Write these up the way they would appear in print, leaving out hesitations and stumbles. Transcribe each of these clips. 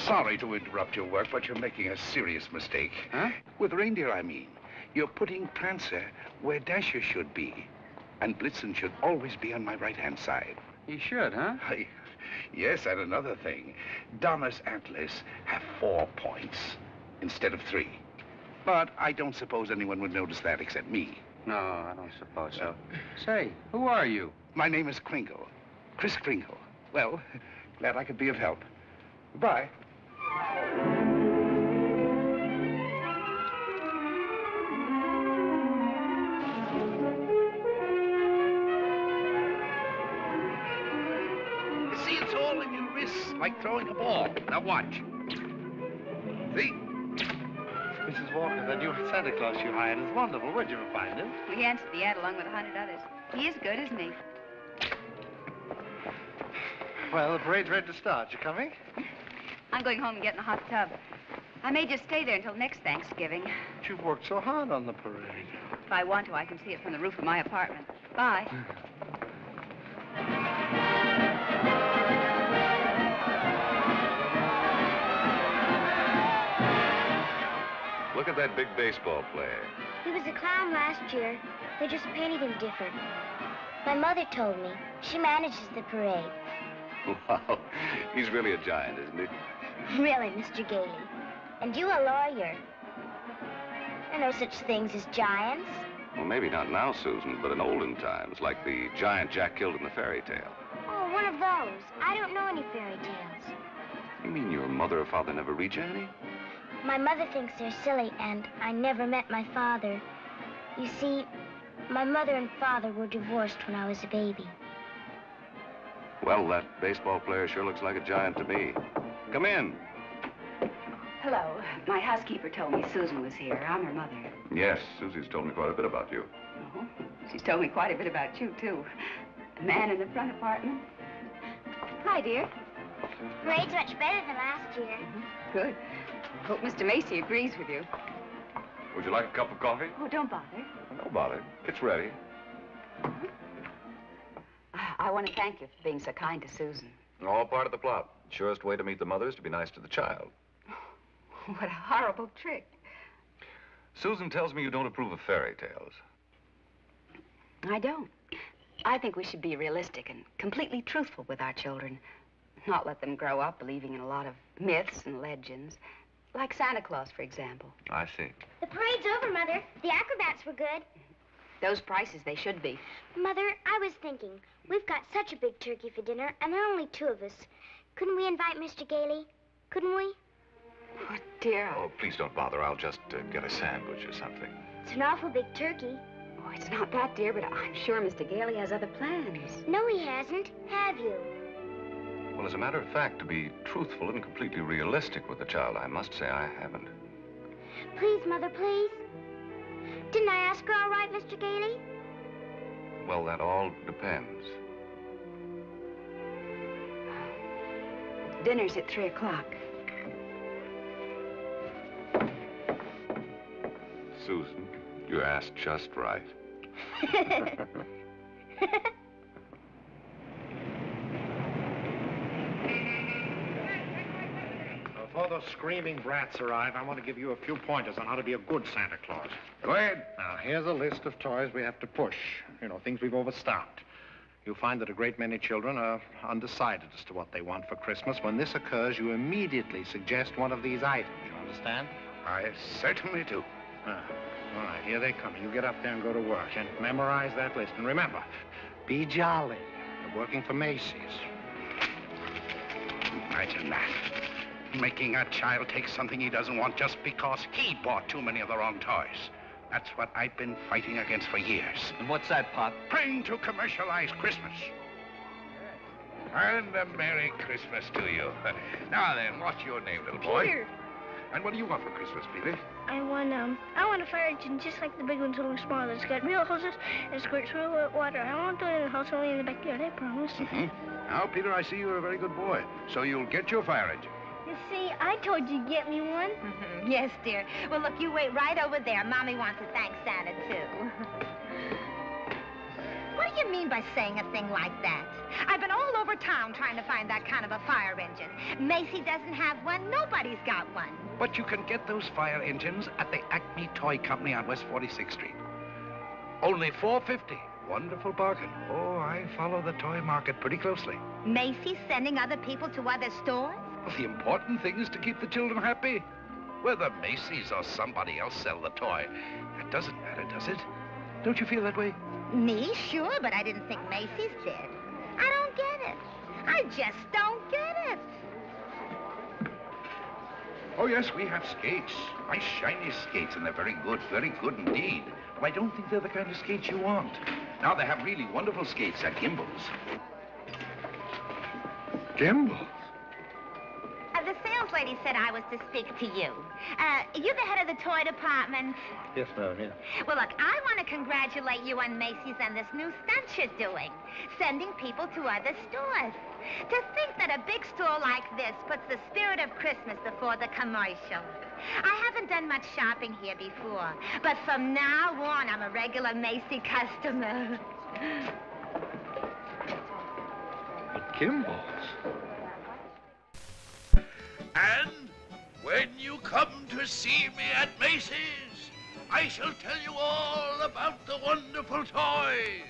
Sorry to interrupt your work, but you're making a serious mistake. Huh? With reindeer, I mean. You're putting Prancer where Dasher should be. And Blitzen should always be on my right-hand side. He should, huh? Yes, and another thing. Donna's antlers have 4 points instead of 3. But I don't suppose anyone would notice that except me. No, I don't suppose so. Say, who are you? My name is Kringle. Kris Kringle. Well, glad I could be of help. Goodbye. See, it's all in your wrists, like throwing a ball. Now watch. See? Mrs. Walker, that new Santa Claus you hired is wonderful. Where'd you find him? We answered the ad along with 100 others. He is good, isn't he? Well, the parade's ready to start. You coming? I'm going home and getting a hot tub. I may just stay there until next Thanksgiving. But you've worked so hard on the parade. If I want to, I can see it from the roof of my apartment. Bye. Look at that big baseball player. He was a clown last year. They just painted him different. My mother told me. She manages the parade. Wow, he's really a giant, isn't he? Really, Mr. Gailey. And you a lawyer. There are no such things as giants. Well, maybe not now, Susan, but in olden times, like the giant Jack killed in the fairy tale. Oh, one of those. I don't know any fairy tales. You mean your mother or father never read you any? My mother thinks they're silly, and I never met my father. You see, my mother and father were divorced when I was a baby. Well, that baseball player sure looks like a giant to me. Come in. Hello. My housekeeper told me Susan was here. I'm her mother. Yes, Susie's told me quite a bit about you. Oh, she's told me quite a bit about you, too. A man in the front apartment. Hi, dear. Parade's much better than last year. Good. Hope Mr. Macy agrees with you. Would you like a cup of coffee? Oh, don't bother. No bother. It's ready. I want to thank you for being so kind to Susan. All part of the plot. Surest way to meet the mother is to be nice to the child. What a horrible trick. Susan tells me you don't approve of fairy tales. I don't. I think we should be realistic and completely truthful with our children. Not let them grow up believing in a lot of myths and legends. Like Santa Claus, for example. I see. The parade's over, Mother. The acrobats were good. Those prices, they should be. Mother, I was thinking, we've got such a big turkey for dinner, and there are only 2 of us. Couldn't we invite Mr. Gailey? Couldn't we? Oh, dear. Oh, please don't bother. I'll just get a sandwich or something. It's an awful big turkey. Oh, it's not that, dear, but I'm sure Mr. Gailey has other plans. No, he hasn't. Have you? Well, as a matter of fact, to be truthful and completely realistic with the child, I must say I haven't. Please, Mother, please. Didn't I ask her all right, Mr. Gailey? Well, that all depends. Dinner's at 3 o'clock. Susan, you asked just right. Before those screaming brats arrive, I want to give you a few pointers on how to be a good Santa Claus. Go ahead. Now, here's a list of toys we have to push. You know, things we've overstocked. You'll find that a great many children are undecided as to what they want for Christmas. When this occurs, you immediately suggest one of these items. You understand? I certainly do. All right, here they come. You get up there and go to work and memorize that list. And remember, be jolly. You're working for Macy's. Imagine that. Making a child take something he doesn't want just because he bought too many of the wrong toys. That's what I've been fighting against for years. And what's that, Pop? Praying to commercialize Christmas. And a Merry Christmas to you. Now then, what's your name, little boy? Peter. And what do you want for Christmas, Peter? I want a fire engine just like the big ones, only smaller. It's got real hoses and squirts real water. I won't do it in the house, only in the backyard, I promise. Now, Peter, I see you're a very good boy. So you'll get your fire engine. You see, I told you to get me one. Yes, dear. Well, look, you wait right over there. Mommy wants to thank Santa, too. What are do you mean by saying a thing like that? I've been all over town trying to find that kind of a fire engine. Macy doesn't have one. Nobody's got one. But you can get those fire engines at the Acme Toy Company on West 46th Street. Only $4.50. Wonderful bargain. Oh, I follow the toy market pretty closely. Macy's sending other people to other stores? Well, the important thing is to keep the children happy. Whether Macy's or somebody else sell the toy, that doesn't matter, does it? Don't you feel that way? Me? Sure, but I didn't think Macy's did. I don't get it. I just don't get it. Oh, yes, we have skates. Nice, shiny skates, and they're very good indeed. But I don't think they're the kind of skates you want. Now, they have really wonderful skates at Gimbel's. Gimbel's? The sales lady said I was to speak to you. You're the head of the toy department. Yes, ma'am, yeah. Well, look, I want to congratulate you on Macy's and this new stunt you're doing, sending people to other stores. To think that a big store like this puts the spirit of Christmas before the commercial. I haven't done much shopping here before, but from now on, I'm a regular Macy customer. Gimbel's? And when you come to see me at Macy's, I shall tell you all about the wonderful toys.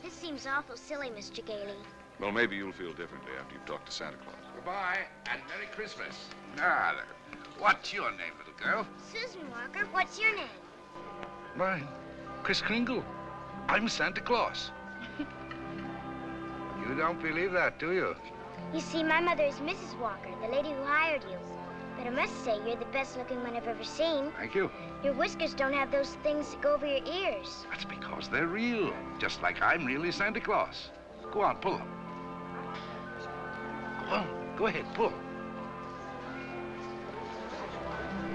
This seems awful silly, Mr. Gailey. Well, maybe you'll feel differently after you've talked to Santa Claus. Goodbye, and Merry Christmas. Now, what's your name, little girl? Susan Walker, what's your name? Mine, Kris Kringle. I'm Santa Claus. You don't believe that, do you? You see, my mother is Mrs. Walker, the lady who hired you. But I must say, you're the best-looking one I've ever seen. Thank you. Your whiskers don't have those things that go over your ears. That's because they're real, just like I'm really Santa Claus. Go on, pull them. Go on, go ahead, pull.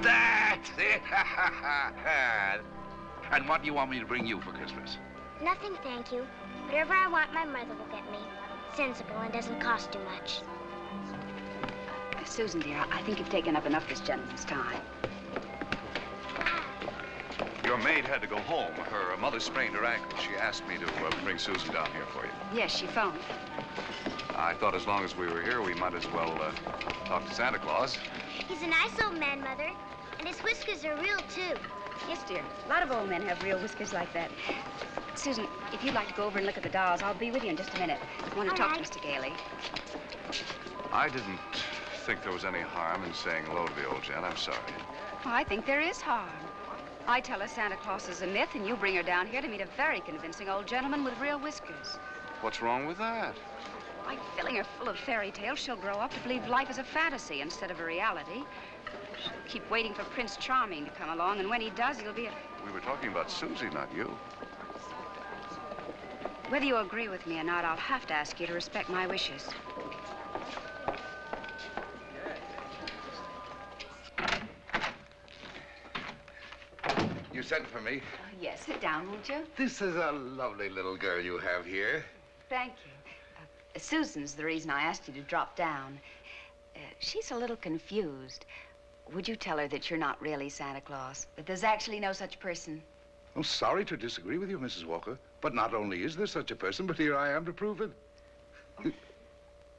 That's it! And what do you want me to bring you for Christmas? Nothing, thank you. Whatever I want, my mother will get me. Sensible and doesn't cost too much. Susan, dear, I think you've taken up enough this gentleman's time. Your maid had to go home. Her mother sprained her ankle. She asked me to bring Susan down here for you. Yes, she phoned. I thought as long as we were here, we might as well talk to Santa Claus. He's a nice old man, Mother. And his whiskers are real, too. Yes, dear. A lot of old men have real whiskers like that. Susan, if you'd like to go over and look at the dolls, I'll be with you in just a minute. I want to talk to Mr. Gailey. I didn't think there was any harm in saying hello to the old gent. I'm sorry. Well, I think there is harm. I tell her Santa Claus is a myth, and you bring her down here to meet a very convincing old gentleman with real whiskers. What's wrong with that? By filling her full of fairy tales, she'll grow up to believe life is a fantasy instead of a reality. She'll keep waiting for Prince Charming to come along, and when he does, he'll be a... We were talking about Susie, not you. Whether you agree with me or not, I'll have to ask you to respect my wishes. You sent for me. Yes, sit down, won't you? This is a lovely little girl you have here. Thank you. Susan's the reason I asked you to drop down. She's a little confused. Would you tell her that you're not really Santa Claus? That there's actually no such person? I'm sorry to disagree with you, Mrs. Walker, but not only is there such a person, but here I am to prove it.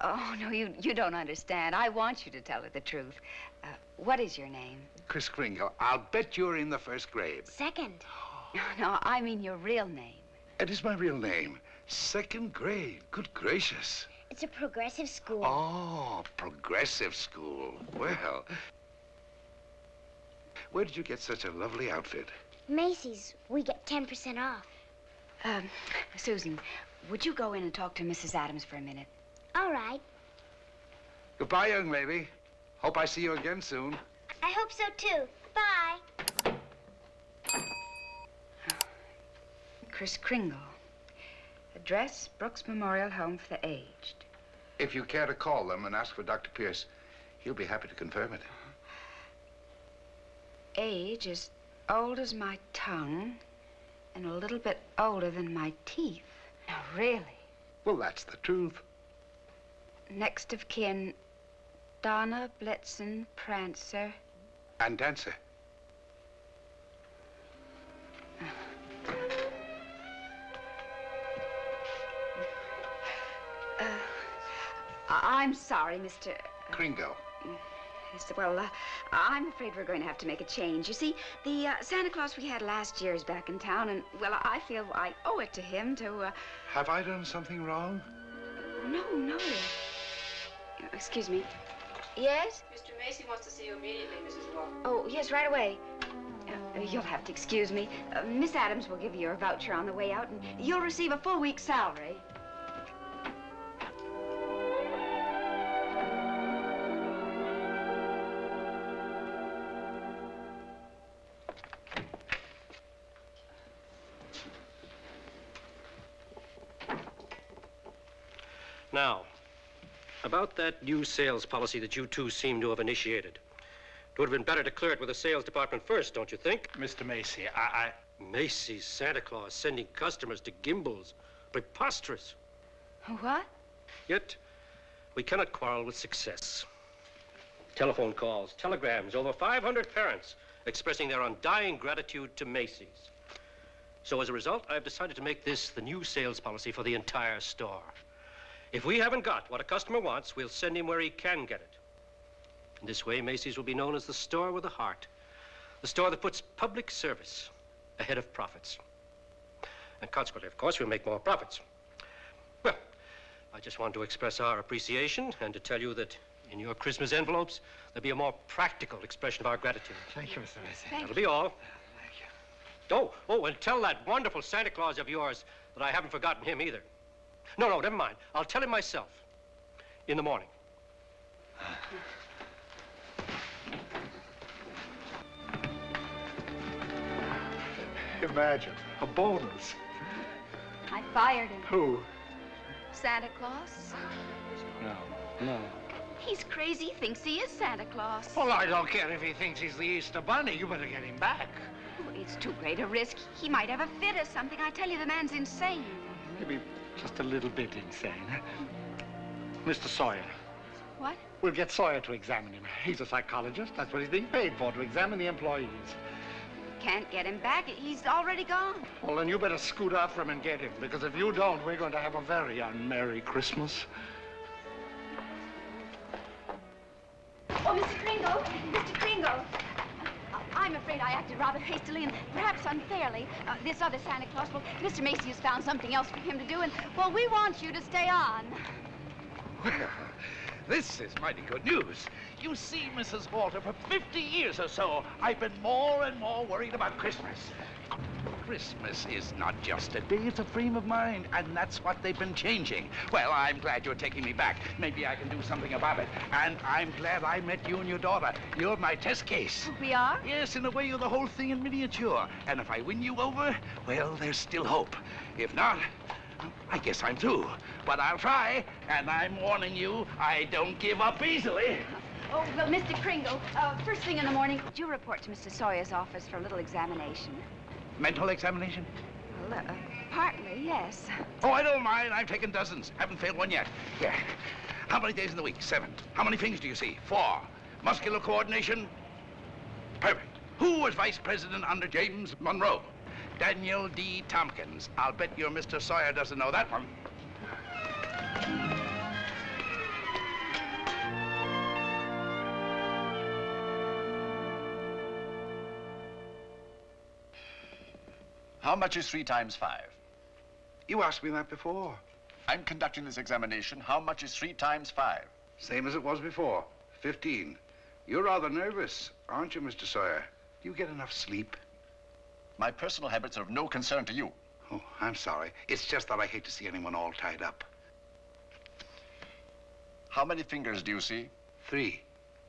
Oh, no, you don't understand. I want you to tell her the truth. What is your name? Kris Kringle. I'll bet you're in the first grade. Second. No, I mean your real name. It is my real name. Second grade. Good gracious. It's a progressive school. Oh, progressive school. Well, where did you get such a lovely outfit? Macy's. We get 10% off. Susan, would you go in and talk to Mrs. Adams for a minute? All right. Goodbye, young lady. Hope I see you again soon. I hope so, too. Bye. Kris Kringle. Address, Brooks Memorial Home for the Aged. If you care to call them and ask for Dr. Pierce, he'll be happy to confirm it. Age as old as my tongue and a little bit older than my teeth. Now, really? Well, that's the truth. Next of kin, Donna, Blitzen, Prancer. And Dancer. I'm sorry, Mr. Kringle. Yes, well, I'm afraid we're going to have to make a change. You see, the Santa Claus we had last year is back in town, and, well, I feel I owe it to him to, Have I done something wrong? No. Excuse me. Yes? Mr. Macy wants to see you immediately, Mrs. Walker. Oh, yes, right away. You'll have to excuse me. Miss Adams will give you your voucher on the way out, and you'll receive a full week's salary. Now, about that new sales policy that you two seem to have initiated. It would have been better to clear it with the sales department first, don't you think? Mr. Macy, Macy's Santa Claus sending customers to Gimbel's. Preposterous. What? Yet, we cannot quarrel with success. Telephone calls, telegrams, over 500 parents expressing their undying gratitude to Macy's. So as a result, I've decided to make this the new sales policy for the entire store. If we haven't got what a customer wants, we'll send him where he can get it. And this way, Macy's will be known as the store with a heart. The store that puts public service ahead of profits. And consequently, of course, we'll make more profits. Well, I just want to express our appreciation and to tell you that in your Christmas envelopes, there'll be a more practical expression of our gratitude. Thank you, Mr. Macy. That'll be all. Thank you. Oh, and tell that wonderful Santa Claus of yours that I haven't forgotten him either. No, never mind. I'll tell him myself in the morning. Imagine, a bonus. I fired him. Who? Santa Claus? No. He's crazy. He thinks he is Santa Claus. Well, I don't care if he thinks he's the Easter Bunny. You better get him back. Oh, it's too great a risk. He might have a fit or something. I tell you, the man's insane. Maybe just a little bit insane. Mr. Sawyer. What? We'll get Sawyer to examine him. He's a psychologist. That's what he's being paid for, to examine the employees. Can't get him back. He's already gone. Well, then you better scoot out from him and get him, because if you don't, we're going to have a very unmerry Christmas. Oh, Mr. Kringle! Mr. Kringle! I'm afraid I acted rather hastily and perhaps unfairly. This other Santa Claus, well, Mr. Macy has found something else for him to do, and, well, we want you to stay on. Well, this is mighty good news. You see, Mrs. Walter, for 50 years or so, I've been more and more worried about Christmas. Christmas is not just a day, it's a frame of mind, and that's what they've been changing. Well, I'm glad you're taking me back. Maybe I can do something about it. And I'm glad I met you and your daughter. You're my test case. We are? Yes, in a way, you're the whole thing in miniature. And if I win you over, well, there's still hope. If not, I guess I'm through. But I'll try, and I'm warning you, I don't give up easily. Oh, well, Mr. Kringle, first thing in the morning, would you report to Mr. Sawyer's office for a little examination? Mental examination? Well, partly, yes. Oh, I don't mind. I've taken dozens. Haven't failed one yet. Yeah. How many days in the week? 7. How many fingers do you see? 4. Muscular coordination? Perfect. Who was vice president under James Monroe? Daniel D. Tompkins. I'll bet your Mr. Sawyer doesn't know that one. How much is 3 times 5? You asked me that before. I'm conducting this examination. How much is 3 times 5? Same as it was before. 15. You're rather nervous, aren't you, Mr. Sawyer? Do you get enough sleep? My personal habits are of no concern to you. Oh, I'm sorry. It's just that I hate to see anyone all tied up. How many fingers do you see? 3.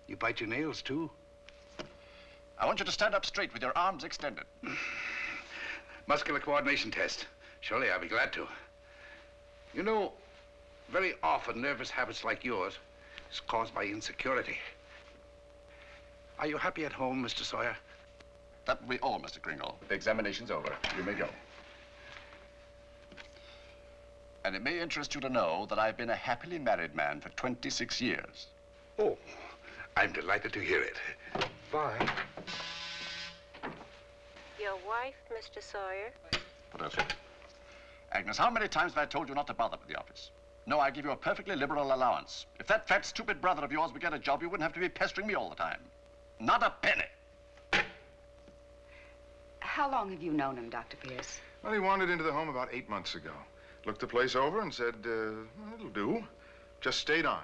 You bite your nails, too? I want you to stand up straight with your arms extended. Muscular coordination test. Surely I'll be glad to. You know, very often nervous habits like yours is caused by insecurity. Are you happy at home, Mr. Sawyer? That will be all, Mr. Kringle. The examination's over. You may go. And it may interest you to know that I've been a happily married man for 26 years. Oh, I'm delighted to hear it. Bye. Your wife, Mr. Sawyer? What else? Agnes, how many times have I told you not to bother with the office? No, I give you a perfectly liberal allowance. If that fat, stupid brother of yours would get a job, you wouldn't have to be pestering me all the time. Not a penny. How long have you known him, Dr. Pierce? Well, he wandered into the home about 8 months ago. Looked the place over and said, it'll do. Just stayed on.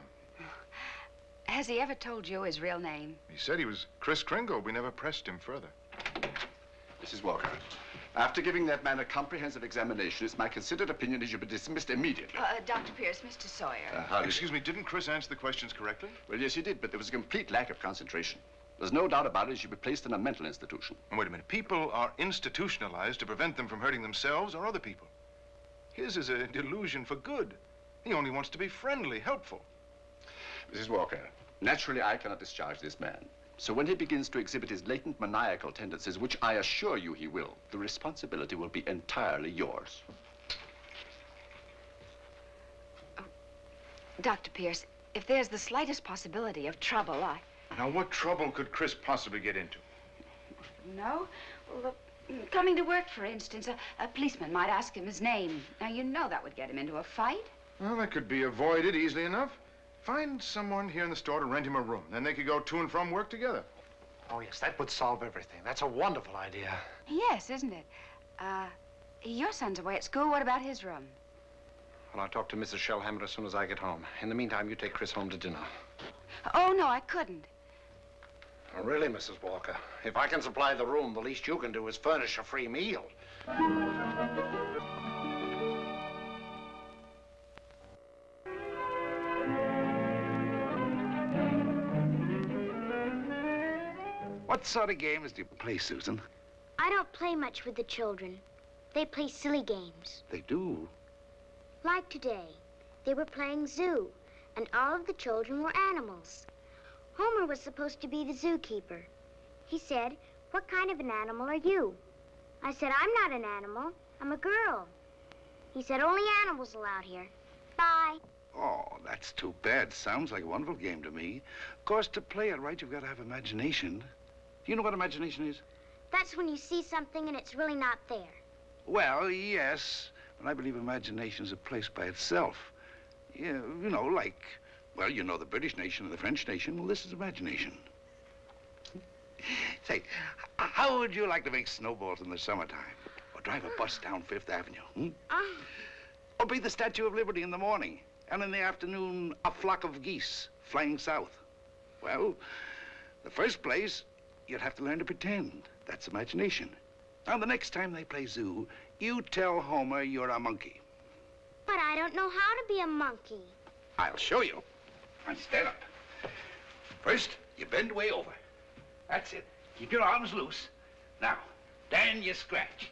Has he ever told you his real name? He said he was Kris Kringle. We never pressed him further. Mrs. Walker, after giving that man a comprehensive examination, it's my considered opinion he should be dismissed immediately. Dr. Pierce, Mr. Sawyer. Excuse me, didn't Kris answer the questions correctly? Well, yes, he did, but there was a complete lack of concentration. There's no doubt about it, he should be placed in a mental institution. And wait a minute. People are institutionalized to prevent them from hurting themselves or other people. His is a delusion for good. He only wants to be friendly, helpful. Mrs. Walker, naturally, I cannot discharge this man. So when he begins to exhibit his latent maniacal tendencies, which I assure you he will, the responsibility will be entirely yours. Oh, Dr. Pierce, if there's the slightest possibility of trouble, Now, what trouble could Kris possibly get into? No? Well, look, coming to work, for instance, a policeman might ask him his name. Now, you know that would get him into a fight. Well, that could be avoided easily enough. Find someone here in the store to rent him a room. Then they could go to and from work together. Oh, yes, that would solve everything. That's a wonderful idea. Yes, isn't it? Your son's away at school. What about his room? Well, I'll talk to Mrs. Shellhammer as soon as I get home. In the meantime, you take Kris home to dinner. Oh, no, I couldn't. Oh, really, Mrs. Walker? If I can supply the room, the least you can do is furnish a free meal. What sort of games do you play, Susan? I don't play much with the children. They play silly games. They do? Like today, they were playing zoo, and all of the children were animals. Homer was supposed to be the zookeeper. He said, "What kind of an animal are you?" I said, "I'm not an animal. I'm a girl." He said, "Only animals allowed here. Bye." Oh, that's too bad. Sounds like a wonderful game to me. Of course, to play it right, you've got to have imagination. Do you know what imagination is? That's when you see something and it's really not there. Well, yes, but I believe imagination's a place by itself. Yeah, you know, like, well, you know the British nation and the French nation. Well, this is imagination. Say, how would you like to make snowballs in the summertime? Or drive a bus down Fifth Avenue, Or be the Statue of Liberty in the morning, and in the afternoon, a flock of geese flying south? Well, the first place, you'd have to learn to pretend. That's imagination. Now, the next time they play zoo, you tell Homer you're a monkey. But I don't know how to be a monkey. I'll show you. Now, stand up. First, you bend way over. That's it. Keep your arms loose. Now, then you scratch.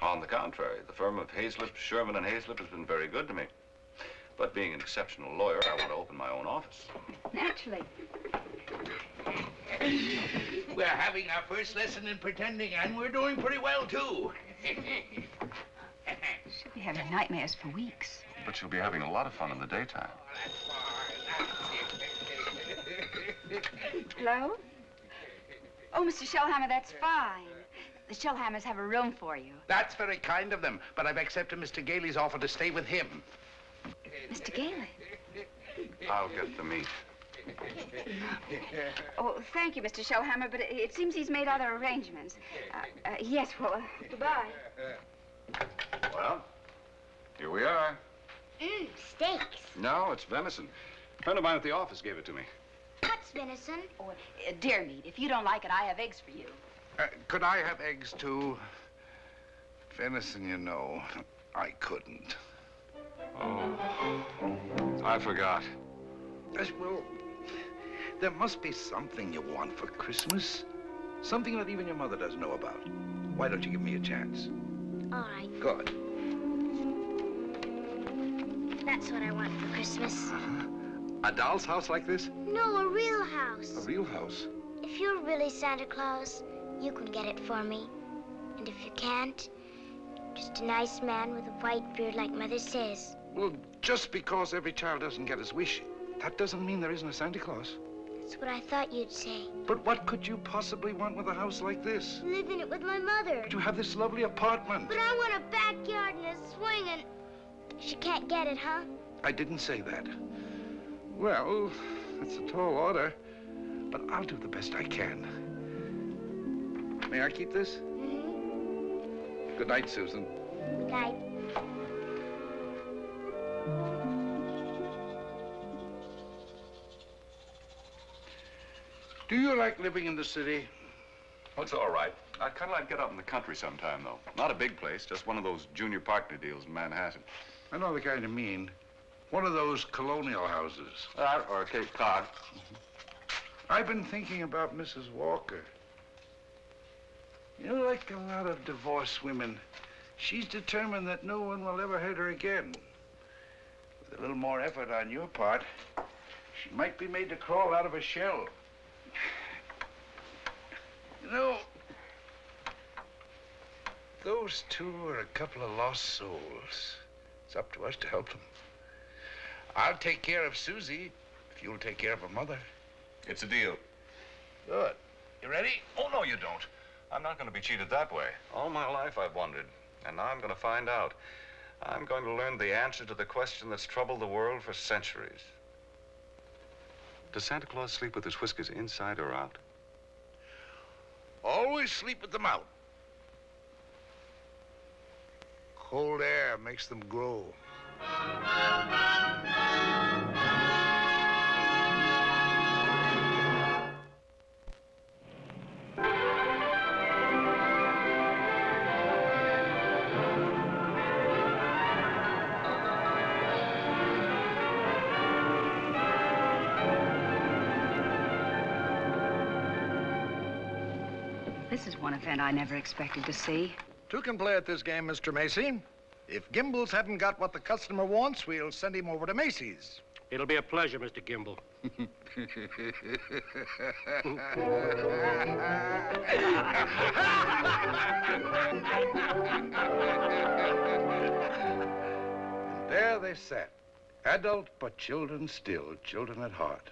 On the contrary, the firm of Hazlitt, Sherman, and Hazlitt has been very good to me. But being an exceptional lawyer, I want to open my own office. Naturally. We're having our first lesson in pretending, and we're doing pretty well, too. She'll be having nightmares for weeks. But you'll be having a lot of fun in the daytime. Hello? Oh, Mr. Shellhammer, that's fine. The Shellhammers have a room for you. That's very kind of them, but I've accepted Mr. Gailey's offer to stay with him. Mr. Gailey? I'll get the meat. Oh, thank you, Mr. Shellhammer, but it seems he's made other arrangements. Yes, well, goodbye. Well, here we are. Steaks. No, it's venison. A friend of mine at the office gave it to me. What's venison? Oh, deer meat. If you don't like it, I have eggs for you. Could I have eggs, too? Venison, you know, I couldn't. Oh, I forgot. Well, there must be something you want for Christmas. Something that even your mother doesn't know about. Why don't you give me a chance? All right. Good. That's what I want for Christmas. A doll's house like this? No, a real house. A real house? If you're really Santa Claus, you can get it for me. And if you can't, just a nice man with a white beard like Mother says. Well, just because every child doesn't get his wish, that doesn't mean there isn't a Santa Claus. That's what I thought you'd say. But what could you possibly want with a house like this? Live in it with my mother. But you have this lovely apartment. But I want a backyard and a swing and... She can't get it, huh? I didn't say that. Well, that's a tall order, but I'll do the best I can. May I keep this? Mm-hmm. Good night, Susan. Good night. Do you like living in the city? Well, it's all right. I'd kind of like to get out in the country sometime, though. Not a big place, just one of those junior partner deals in Manhattan. I know the kind you mean. One of those colonial houses. Or Cape Cod. I've been thinking about Mrs. Walker. You know, like a lot of divorced women, she's determined that no one will ever hurt her again. With a little more effort on your part, she might be made to crawl out of a shell. You know, those two are a couple of lost souls. It's up to us to help them. I'll take care of Susie if you'll take care of her mother. It's a deal. Good. You ready? Oh, no, you don't. I'm not going to be cheated that way. All my life I've wondered, and now I'm going to find out. I'm going to learn the answer to the question that's troubled the world for centuries. Does Santa Claus sleep with his whiskers inside or out? Always sleep with them out. Cold air makes them grow. This is one event I never expected to see. Two can play at this game, Mr. Macy. If Gimbel's haven't got what the customer wants, we'll send him over to Macy's. It'll be a pleasure, Mr. Gimble. And there they sat, adult but children still, children at heart.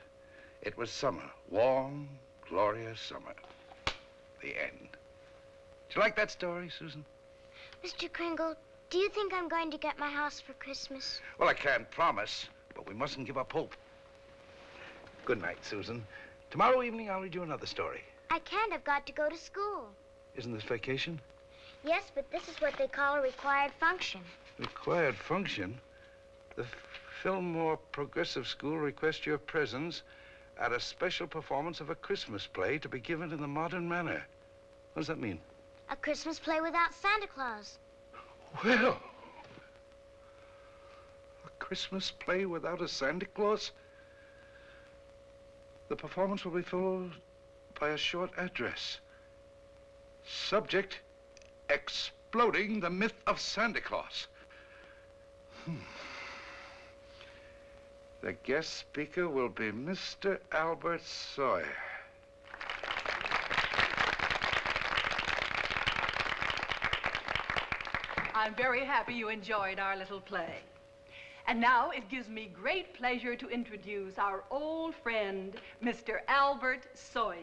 It was summer, warm, glorious summer. The end. Did you like that story, Susan? Mr. Kringle, do you think I'm going to get my house for Christmas? Well, I can't promise, but we mustn't give up hope. Good night, Susan. Tomorrow evening, I'll read you another story. I can't. I've got to go to school. Isn't this vacation? Yes, but this is what they call a required function. Required function? The Fillmore Progressive School requests your presence at a special performance of a Christmas play to be given in the modern manner. What does that mean? A Christmas play without Santa Claus. Well, a Christmas play without a Santa Claus? The performance will be followed by a short address. Subject, exploding the myth of Santa Claus. The guest speaker will be Mr. Albert Sawyer. I'm very happy you enjoyed our little play. And now it gives me great pleasure to introduce our old friend, Mr. Albert Sawyer.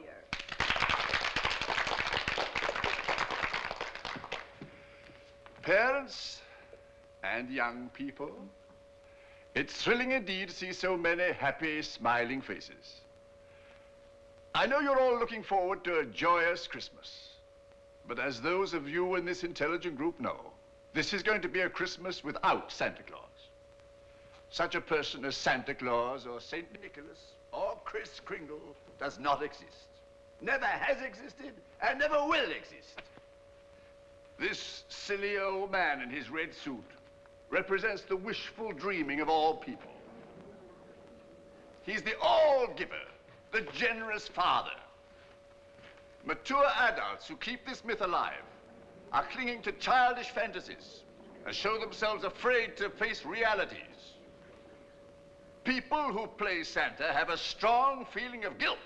Parents and young people, it's thrilling indeed to see so many happy, smiling faces. I know you're all looking forward to a joyous Christmas, but as those of you in this intelligent group know, this is going to be a Christmas without Santa Claus. Such a person as Santa Claus or St. Nicholas or Kris Kringle does not exist. Never has existed and never will exist. This silly old man in his red suit represents the wishful dreaming of all people. He's the all-giver, the generous father. Mature adults who keep this myth alive are clinging to childish fantasies and show themselves afraid to face realities. People who play Santa have a strong feeling of guilt.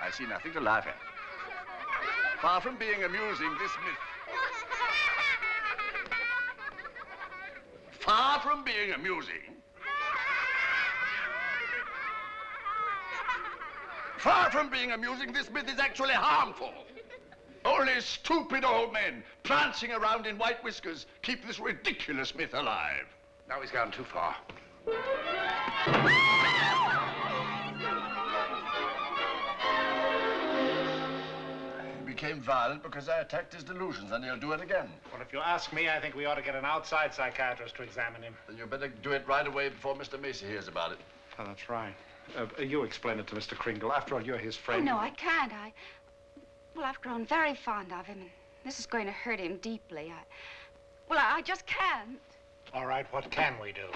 I see nothing to laugh at. Far from being amusing, this myth... Far from being amusing, Far from being amusing, this myth is actually harmful. Only stupid old men prancing around in white whiskers keep this ridiculous myth alive. Now he's gone too far. He became violent because I attacked his delusions, and he'll do it again. Well, if you ask me, I think we ought to get an outside psychiatrist to examine him. Then you better do it right away before Mr. Macy hears about it. Oh, that's right. You explain it to Mr. Kringle. After all, you're his friend. Oh, no, I can't. Well, I've grown very fond of him, and this is going to hurt him deeply. I just can't. All right, what can we do?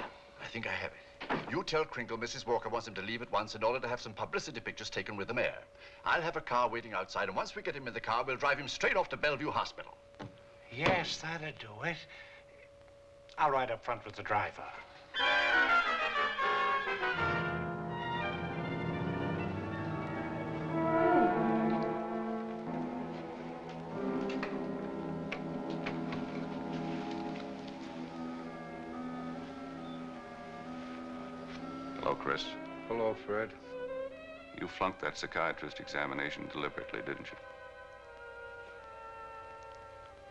I think I have it. You tell Kringle Mrs. Walker wants him to leave at once in order to have some publicity pictures taken with the mayor. I'll have a car waiting outside, and once we get him in the car, we'll drive him straight off to Bellevue Hospital. Yes, that'll do it. I'll ride up front with the driver. Hello, Kris. Hello, Fred. You flunked that psychiatrist examination deliberately, didn't you?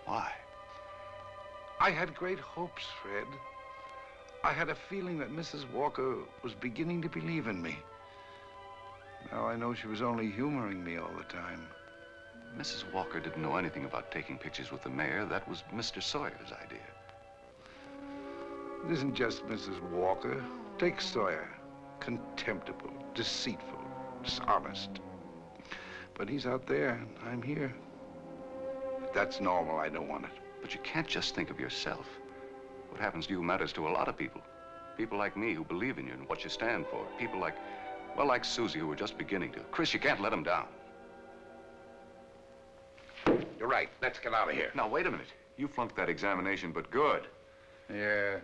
Why? I had great hopes, Fred. I had a feeling that Mrs. Walker was beginning to believe in me. Now I know she was only humoring me all the time. Mrs. Walker didn't know anything about taking pictures with the mayor. That was Mr. Sawyer's idea. It isn't just Mrs. Walker. Take Sawyer. Contemptible, deceitful, dishonest. But he's out there, and I'm here. If that's normal, I don't want it. But you can't just think of yourself. What happens to you matters to a lot of people. People like me who believe in you and what you stand for. People like, well, like Susie, who are just beginning to. Kris, you can't let them down. You're right. Let's get out of here. Now, wait a minute. You flunked that examination, but good. Yes.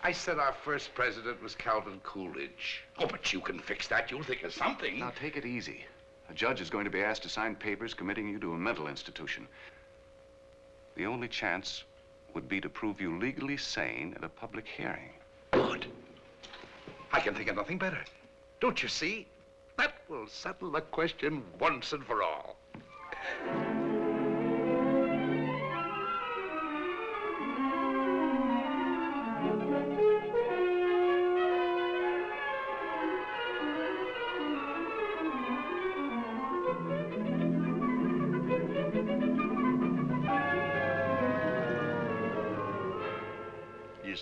I said our first president was Calvin Coolidge. Oh, but you can fix that. You'll think of something. Now, take it easy. A judge is going to be asked to sign papers committing you to a mental institution. The only chance would be to prove you legally sane at a public hearing. Good. I can think of nothing better. Don't you see? That will settle the question once and for all.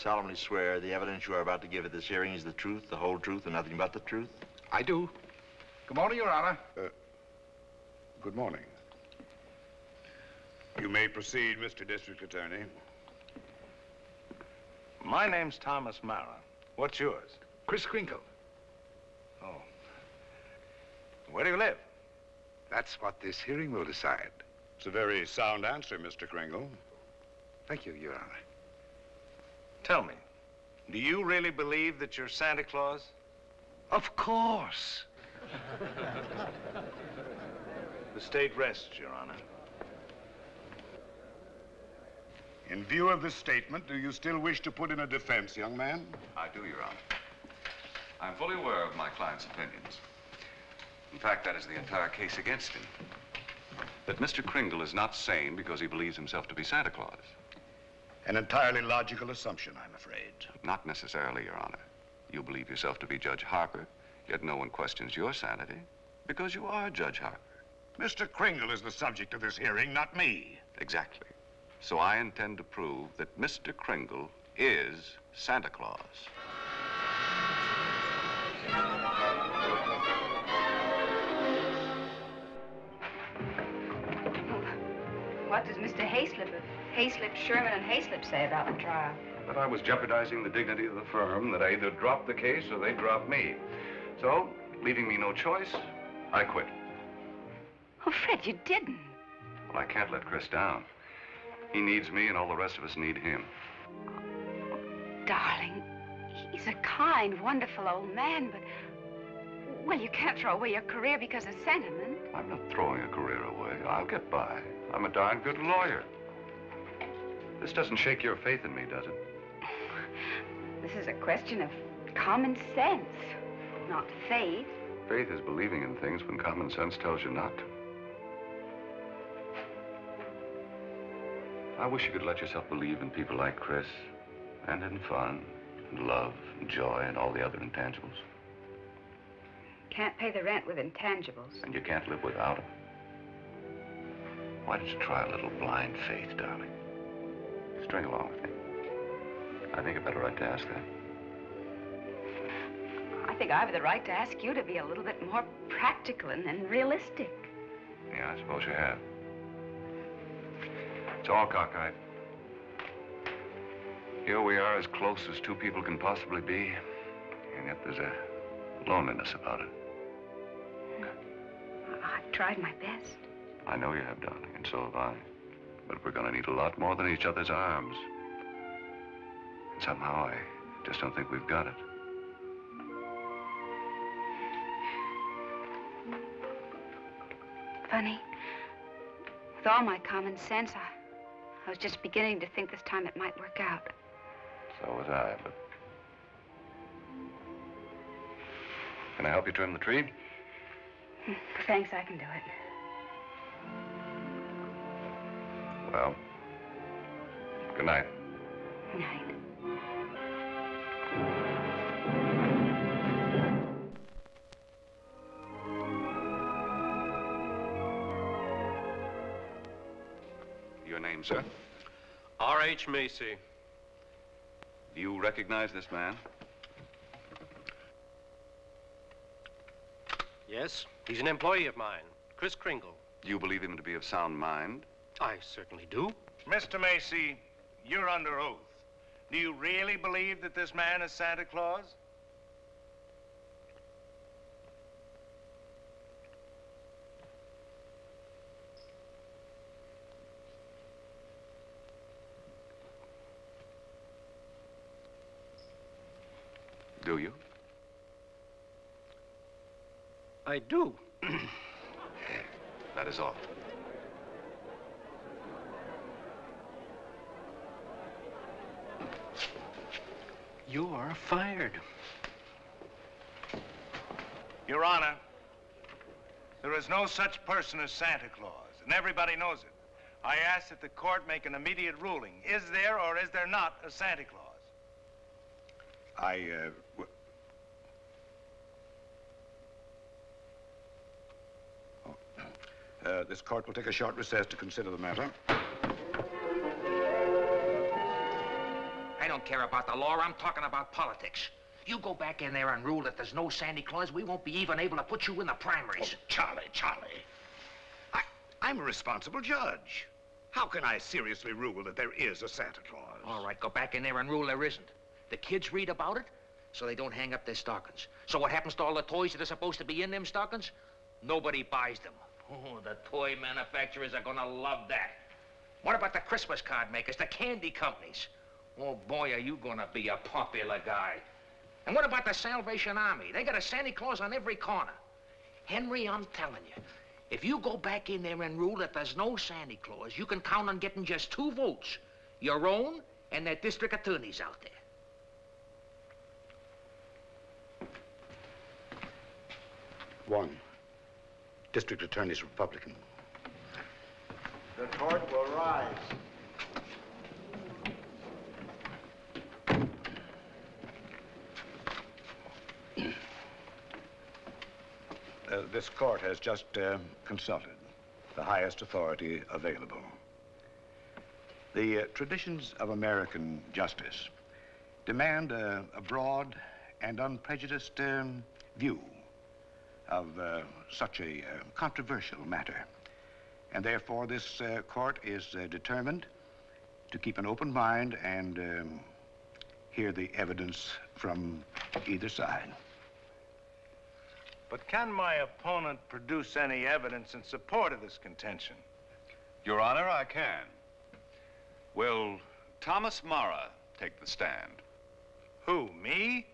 Solemnly swear the evidence you are about to give at this hearing is the truth, the whole truth, and nothing but the truth? I do. Good morning, Your Honor. Good morning. You may proceed, Mr. District Attorney. My name's Thomas Mara. What's yours? Kris Kringle. Oh. Where do you live? That's what this hearing will decide. It's a very sound answer, Mr. Kringle. Thank you, Your Honor. Tell me, do you really believe that you're Santa Claus? Of course. The state rests, Your Honor. In view of this statement, do you still wish to put in a defense, young man? I do, Your Honor. I'm fully aware of my client's opinions. In fact, that is the entire case against him. That Mr. Kringle is not sane because he believes himself to be Santa Claus. An entirely logical assumption, I'm afraid. Not necessarily, Your Honor. You believe yourself to be Judge Harper, yet no one questions your sanity because you are Judge Harper. Mr. Kringle is the subject of this hearing, not me. Exactly. So I intend to prove that Mr. Kringle is Santa Claus. What does Mr. Hayslip, Sherman, and Hayslip say about the trial? That I was jeopardizing the dignity of the firm, that I either dropped the case or they dropped me. So, leaving me no choice, I quit. Oh, Fred, you didn't. Well, I can't let Kris down. He needs me, and all the rest of us need him. Darling, he's a kind, wonderful old man, but... Well, you can't throw away your career because of sentiment. I'm not throwing a career away. I'll get by. I'm a darn good lawyer. This doesn't shake your faith in me, does it? This is a question of common sense, not faith. Faith is believing in things when common sense tells you not to. I wish you could let yourself believe in people like Kris, and in fun, and love, and joy, and all the other intangibles. Can't pay the rent with intangibles. And you can't live without them. Why don't you try a little blind faith, darling? String along with me. I think I'd better right to ask that. I think I have the right to ask you to be a little bit more practical and realistic. Yeah, I suppose you have. It's all cockeyed. Here we are, as close as two people can possibly be, and yet there's a loneliness about it. I've tried my best. I know you have, darling, and so have I. But we're going to need a lot more than each other's arms. And somehow I just don't think we've got it. Funny. With all my common sense, I was just beginning to think this time it might work out. So was I, but... Can I help you trim the tree? Thanks, I can do it. Well, good night. Good night. Your name, sir? R.H. Macy. Do you recognize this man? Yes, he's an employee of mine, Kris Kringle. Do you believe him to be of sound mind? I certainly do. Mr. Macy, you're under oath. Do you really believe that this man is Santa Claus? Do you? I do. That is all. You are fired. Your Honor, there is no such person as Santa Claus, and everybody knows it. I ask that the court make an immediate ruling. Is there or is there not a Santa Claus? This court will take a short recess to consider the matter. I don't care about the law. I'm talking about politics. You go back in there and rule that there's no Santa Claus, we won't be even able to put you in the primaries. Oh, Charlie. I'm a responsible judge. How can I seriously rule that there is a Santa Claus? All right, go back in there and rule there isn't. The kids read about it, so they don't hang up their stockings. So what happens to all the toys that are supposed to be in them stockings? Nobody buys them. Oh, the toy manufacturers are gonna love that. What about the Christmas card makers, the candy companies? Oh, boy, are you gonna be a popular guy. And what about the Salvation Army? They got a Santa Claus on every corner. Henry, I'm telling you, if you go back in there and rule that there's no Santa Claus, you can count on getting just 2 votes. Your own and that district attorney's out there. One. District Attorney's Republican. The court will rise. This court has just consulted the highest authority available. The traditions of American justice demand a broad and unprejudiced view of such a controversial matter. And therefore, this court is determined to keep an open mind and hear the evidence from either side. But can my opponent produce any evidence in support of this contention? Your Honor, I can. Will Thomas Mara take the stand? Who, me?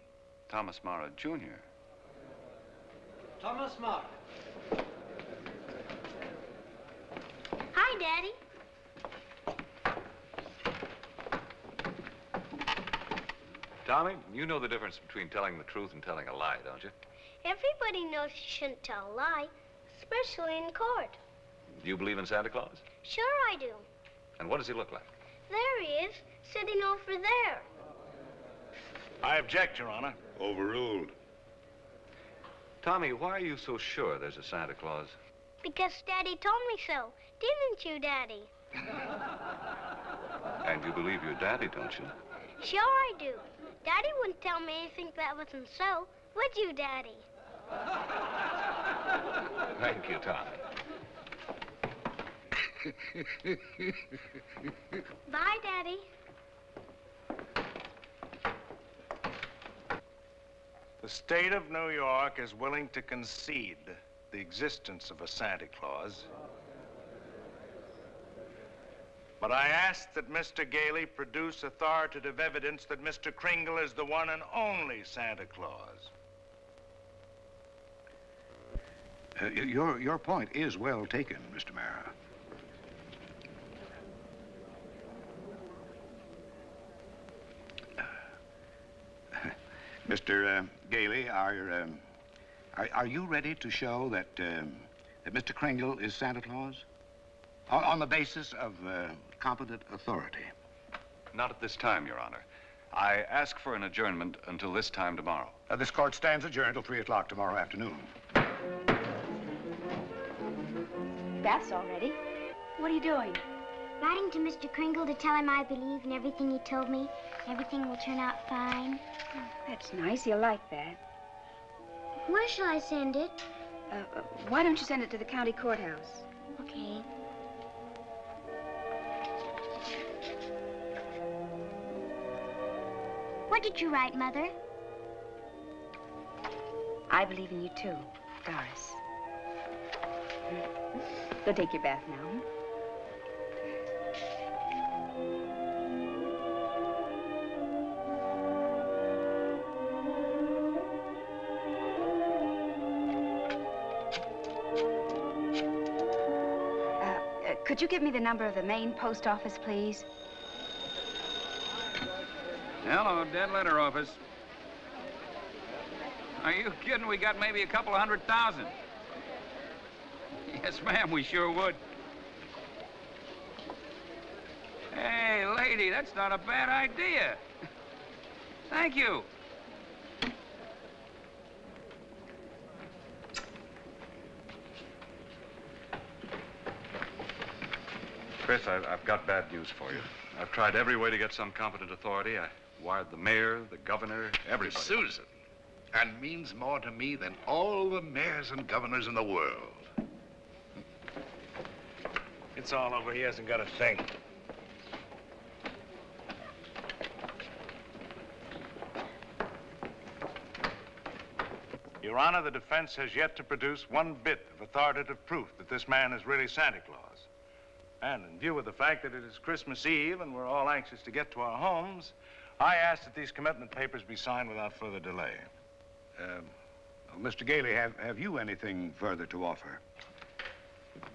Thomas Mara, Jr. Thomas Mara. Hi, Daddy. Tommy, you know the difference between telling the truth and telling a lie, don't you? Everybody knows you shouldn't tell a lie, especially in court. Do you believe in Santa Claus? Sure I do. And what does he look like? There he is, sitting over there. I object, Your Honor. Overruled. Tommy, why are you so sure there's a Santa Claus? Because Daddy told me so. Didn't you, Daddy? And you believe your daddy, don't you? Sure I do. Daddy wouldn't tell me anything that wasn't so. Would you, Daddy? Thank you, Tommy. Bye, Daddy. The state of New York is willing to concede the existence of a Santa Claus. But I ask that Mr. Gailey produce authoritative evidence that Mr. Kringle is the one and only Santa Claus. Your point is well taken, Mr. Mara. Mr. Gailey, are you ready to show that that Mr. Kringle is Santa Claus on the basis of competent authority? Not at this time, Your Honor. I ask for an adjournment until this time tomorrow. This court stands adjourned till 3 o'clock tomorrow afternoon. Bath's all ready. What are you doing? Writing to Mr. Kringle to tell him I believe in everything he told me. Everything will turn out fine. Oh, that's nice. He'll like that. Where shall I send it? Why don't you send it to the county courthouse? Okay. What did you write, Mother? I believe in you, too, Doris. Go take your bath now. Could you give me the number of the main post office, please? Hello, dead letter office. Are you kidding? We got maybe a couple of 100,000. Yes, ma'am, we sure would. Hey, lady, that's not a bad idea. Thank you. Kris, I've got bad news for you. I've tried every way to get some competent authority. I wired the mayor, the governor, everybody. Susan. And means more to me than all the mayors and governors in the world. It's all over. He hasn't got a thing. Your Honor, the defense has yet to produce one bit of authoritative proof that this man is really Santa Claus. And in view of the fact that it is Christmas Eve and we're all anxious to get to our homes, I ask that these commitment papers be signed without further delay. Mr. Gailey, have you anything further to offer?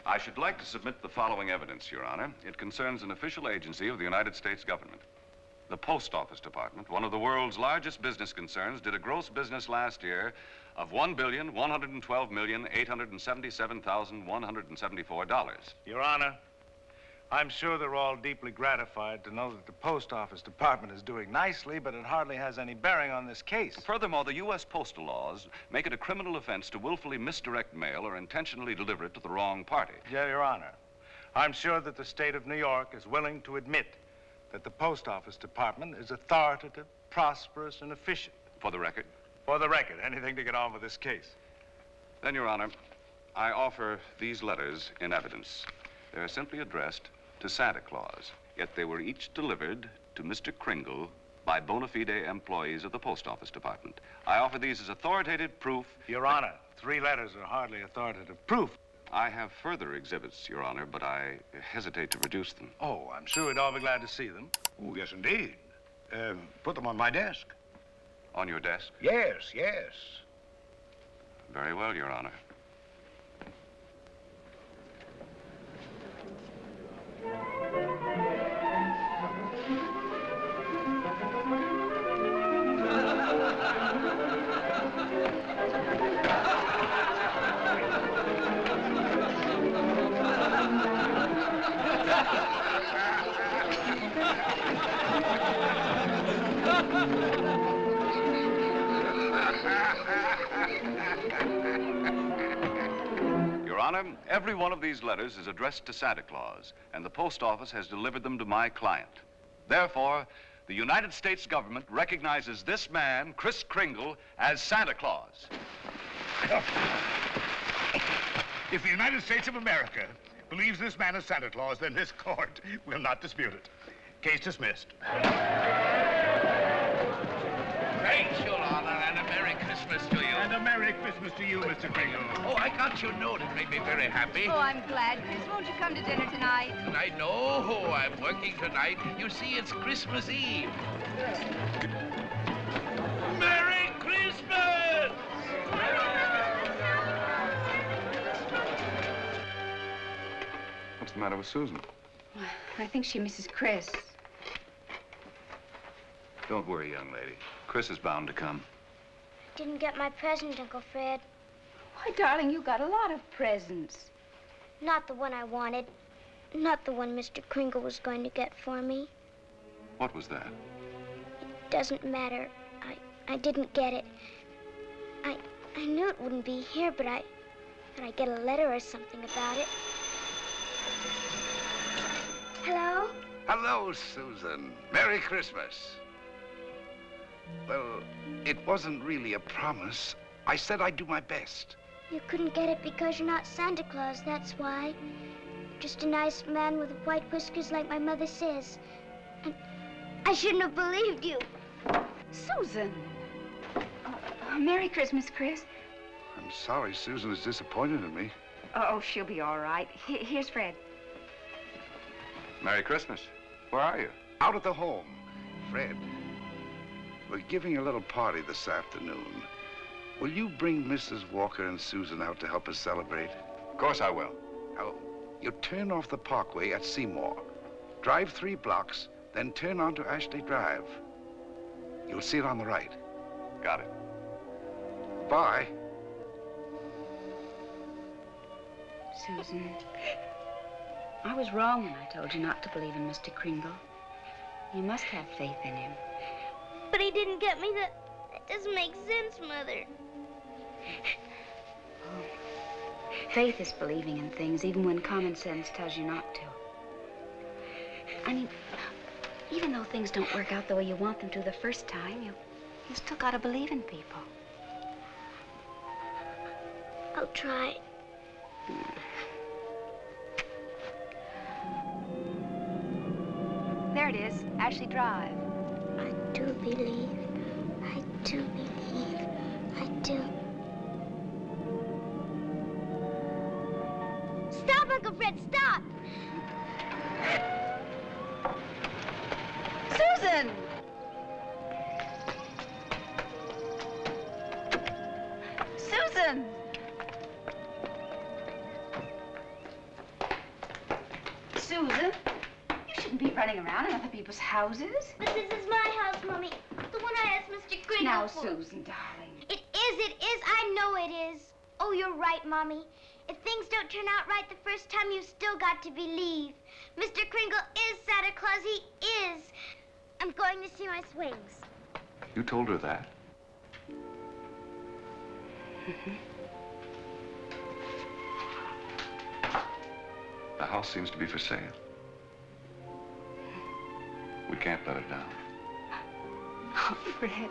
I should like to submit the following evidence, Your Honor. It concerns an official agency of the United States government. The Post Office Department, one of the world's largest business concerns, did a gross business last year of $1,112,877,174. Your Honor, I'm sure they're all deeply gratified to know that the Post Office Department is doing nicely, but it hardly has any bearing on this case. Furthermore, the U.S. postal laws make it a criminal offense to willfully misdirect mail or intentionally deliver it to the wrong party. Yeah, Your Honor, I'm sure that the state of New York is willing to admit that the Post Office Department is authoritative, prosperous, and efficient. For the record? For the record. Anything to get on with this case. Then, Your Honor, I offer these letters in evidence. They're simply addressed to Santa Claus, yet they were each delivered to Mr. Kringle by bona fide employees of the Post Office Department. I offer these as authoritative proof. Your Honor, 3 letters are hardly authoritative proof. I have further exhibits, Your Honor, but I hesitate to produce them. Oh, I'm sure we'd all be glad to see them. Oh, yes, indeed. Put them on my desk. On your desk? Yes, yes. Very well, Your Honor. Your Honor, every one of these letters is addressed to Santa Claus, and the post office has delivered them to my client. Therefore, the United States government recognizes this man, Kris Kringle, as Santa Claus. If the United States of America believes this man is Santa Claus, then this court will not dispute it. Case dismissed. Thanks, Your Honor, and a Merry Christmas to you. And a Merry Christmas to you, Mr. Kringle. Oh, I got your note. It made me very happy. Oh, I'm glad. Kris, won't you come to dinner tonight? Tonight? No, I'm working tonight. You see, it's Christmas Eve. Merry Christmas! What's the matter with Susan? I think she misses Kris. Don't worry, young lady. Kris is bound to come. Didn't get my present, Uncle Fred. Why, darling, you got a lot of presents. Not the one I wanted. Not the one Mr. Kringle was going to get for me. What was that? Doesn't matter. I didn't get it. I knew it wouldn't be here, but I'd get a letter or something about it. Hello? Hello, Susan. Merry Christmas. Well, it wasn't really a promise. I said I'd do my best. You couldn't get it because you're not Santa Claus, that's why. Just a nice man with white whiskers like my mother says. And I shouldn't have believed you. Susan. Merry Christmas, Kris. I'm sorry Susan is disappointed in me. Oh, she'll be all right. Here's Fred. Merry Christmas. Where are you? Out at the home. Fred, we're giving a little party this afternoon. Will you bring Mrs. Walker and Susan out to help us celebrate? Of course I will. Now, you turn off the parkway at Seymour. Drive 3 blocks, then turn onto Ashley Drive. You'll see it on the right. Got it. Bye. Susan, I was wrong when I told you not to believe in Mr. Kringle. You must have faith in him. But he didn't get me that. That doesn't make sense, Mother. Faith is believing in things even when common sense tells you not to. I mean, even though things don't work out the way you want them to the first time, you still gotta believe in people. I'll try. There it is, Ashley Drive. I do believe. I do believe. I do. Stop, Uncle Fred, stop! Susan! Susan! Susan? You shouldn't be running around in other people's houses. But this is my house, Mommy. The one I asked Mr. Kringle Now, for. Susan, darling. It is. I know it is. Oh, you're right, Mommy. If things don't turn out right the first time, you've still got to believe. Mr. Kringle is Santa Claus. He is. I'm going to see my swings. You told her that? The house seems to be for sale. We can't let it down. Oh, Fred.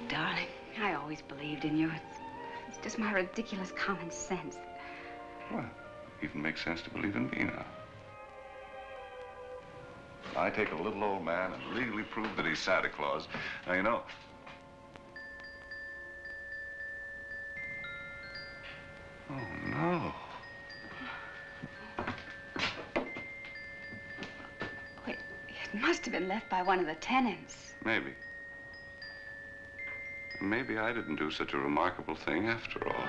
Darling, I always believed in you. It's just my ridiculous common sense. Well, it even makes sense to believe in me now. I take a little old man and legally prove that he's Santa Claus. Now, you know. Oh, no. Wait, it must have been left by one of the tenants. Maybe. Maybe I didn't do such a remarkable thing after all.